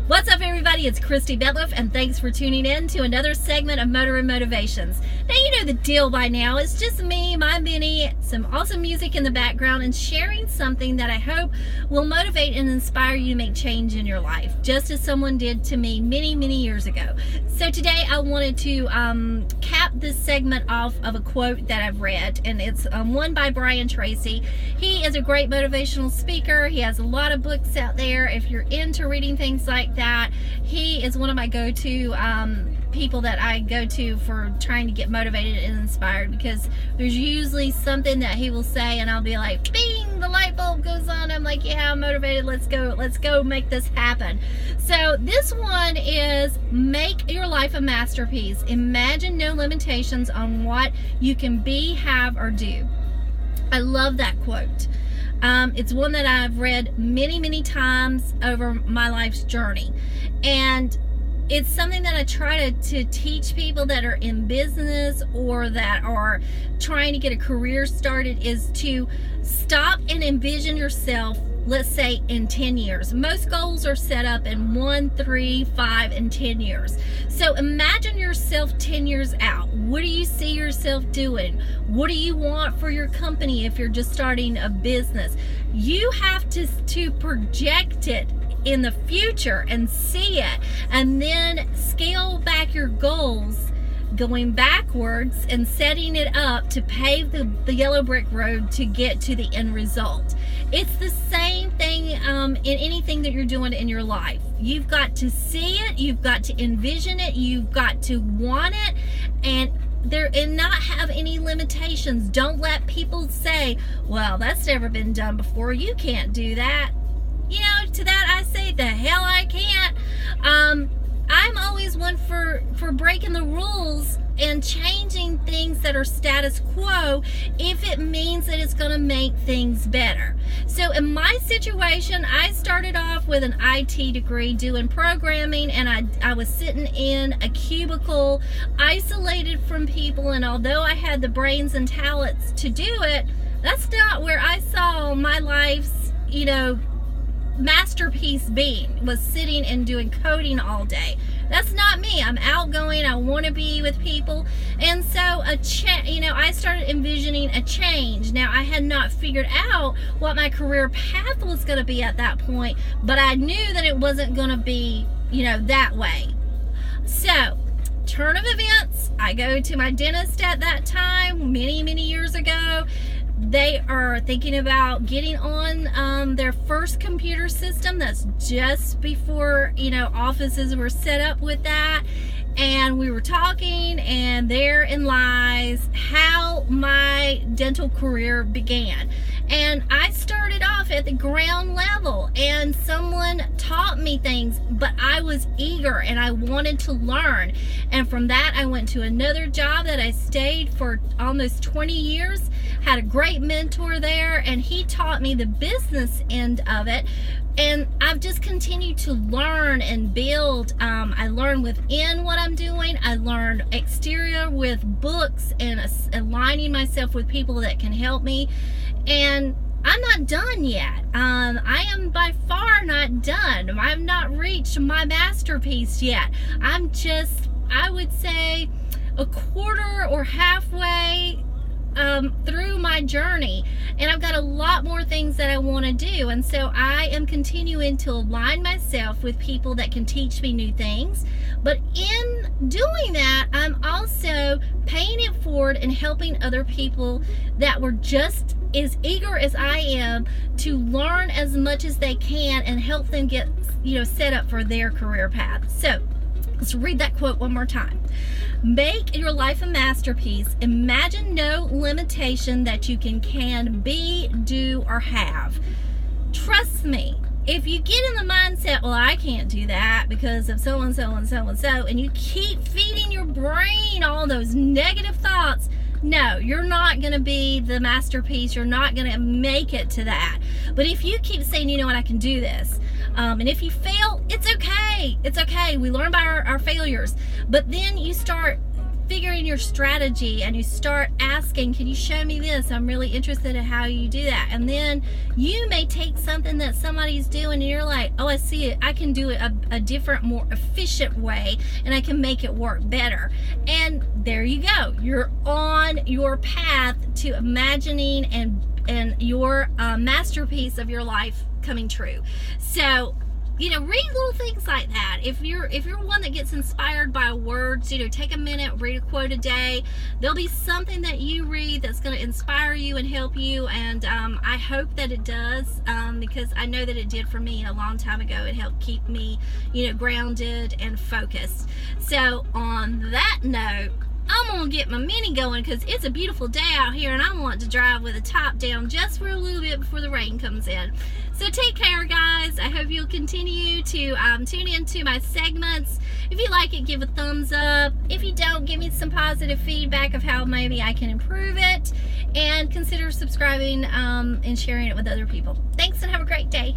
What's up, everybody? It's Christi Bintliff, and thanks for tuning in to another segment of Motor and Motivations. Now, you know the deal by now. It's just me, my Minnie, some awesome music in the background, and sharing something that I hope will motivate and inspire you to make change in your life, just as someone did to me many, many years ago. So today I wanted to cap this segment off of a quote that I've read, and it's one by Brian Tracy. He is a great motivational speaker. He has a lot of books out there. If you're into reading things like that, he is one of my go-to people that I go to for trying to get motivated and inspired, because there's usually something that he will say and I'll be like, bing, the light bulb goes on. I'm like, yeah, I'm motivated. Let's go make this happen. So this one is: make your life a masterpiece. Imagine no limitations on what you can be, have, or do. I love that quote. It's one that I've read many, many times over my life's journey. And it's something that I try to teach people that are in business or that are trying to get a career started, is to stop and envision yourself, let's say, in 10 years. Most goals are set up in 1, 3, 5, and 10 years. So imagine yourself 10 years out. What do you see yourself doing? What do you want for your company if you're just starting a business? You have to project it in the future and see it, and then scale back your goals going backwards and setting it up to pave the yellow brick road to get to the end result. It's the same thing in anything that you're doing in your life. You've got to see it, you've got to envision it, you've got to want it, and not have any limitations. Don't let people say, well, that's never been done before, you can't do that. You know, to that I say, the hell I can't. I'm always one for breaking the rules and changing things that are status quo if it means that it's going to make things better. So in my situation, I started off with an IT degree doing programming, and I was sitting in a cubicle, isolated from people, and although I had the brains and talents to do it, that's not where I saw my life's, masterpiece being, was sitting and doing coding all day. That's not me. I'm outgoing. I want to be with people. And so I started envisioning a change. Now, I had not figured out what my career path was going to be at that point, but I knew that it wasn't going to be, that way. So, turn of events, I go to my dentist at that time, many, many years ago. They are thinking about getting on their first computer system. That's just before, offices were set up with that. And we were talking, and therein lies how my dental career began. And I started off at the ground level, and someone taught me things, but I was eager and I wanted to learn. And from that, I went to another job that I stayed for almost 20 years, had a great mentor there, and he taught me the business end of it. And I've just continued to learn and build. I learn within what I'm doing. I learned exterior with books and aligning myself with people that can help me. And I'm not done yet. I am by far not done. I've not reached my masterpiece yet. I'm just, I would say, a quarter or halfway through my journey, and I've got a lot more things that I want to do. And so I am continuing to align myself with people that can teach me new things, but in doing that, I'm also paying it forward and helping other people that were just as eager as I am to learn as much as they can and help them get set up for their career path. So let's read that quote one more time. Make your life a masterpiece. Imagine no limitation that you can be, do, or have. Trust me, if you get in the mindset, well, I can't do that because of so-and-so and so-and-so, and you keep feeding your brain all those negative thoughts, no, you're not going to be the masterpiece. You're not going to make it to that. But if you keep saying, you know what, I can do this. And if you fail, it's okay. It's okay. We learn by our failures. But then you start figuring your strategy and you start asking, can you show me this? I'm really interested in how you do that. And then you may take something that somebody's doing and you're like, oh, I see it. I can do it a different, more efficient way, and I can make it work better. And there you go. You're on your path to imagining and your masterpiece of your life coming true. So, you know, read little things like that. If you're one that gets inspired by words, you know, take a minute, read a quote a day. There'll be something that you read that's going to inspire you and help you, and I hope that it does, because I know that it did for me a long time ago. It helped keep me, you know, grounded and focused. So on that note, I'm gonna get my Mini going because it's a beautiful day out here and I want to drive with the top down just for a little bit before the rain comes in. So take care, guys. I hope you'll continue to tune into my segments. If you like it, give a thumbs up. If you don't, give me some positive feedback of how maybe I can improve it, and consider subscribing and sharing it with other people. Thanks and have a great day.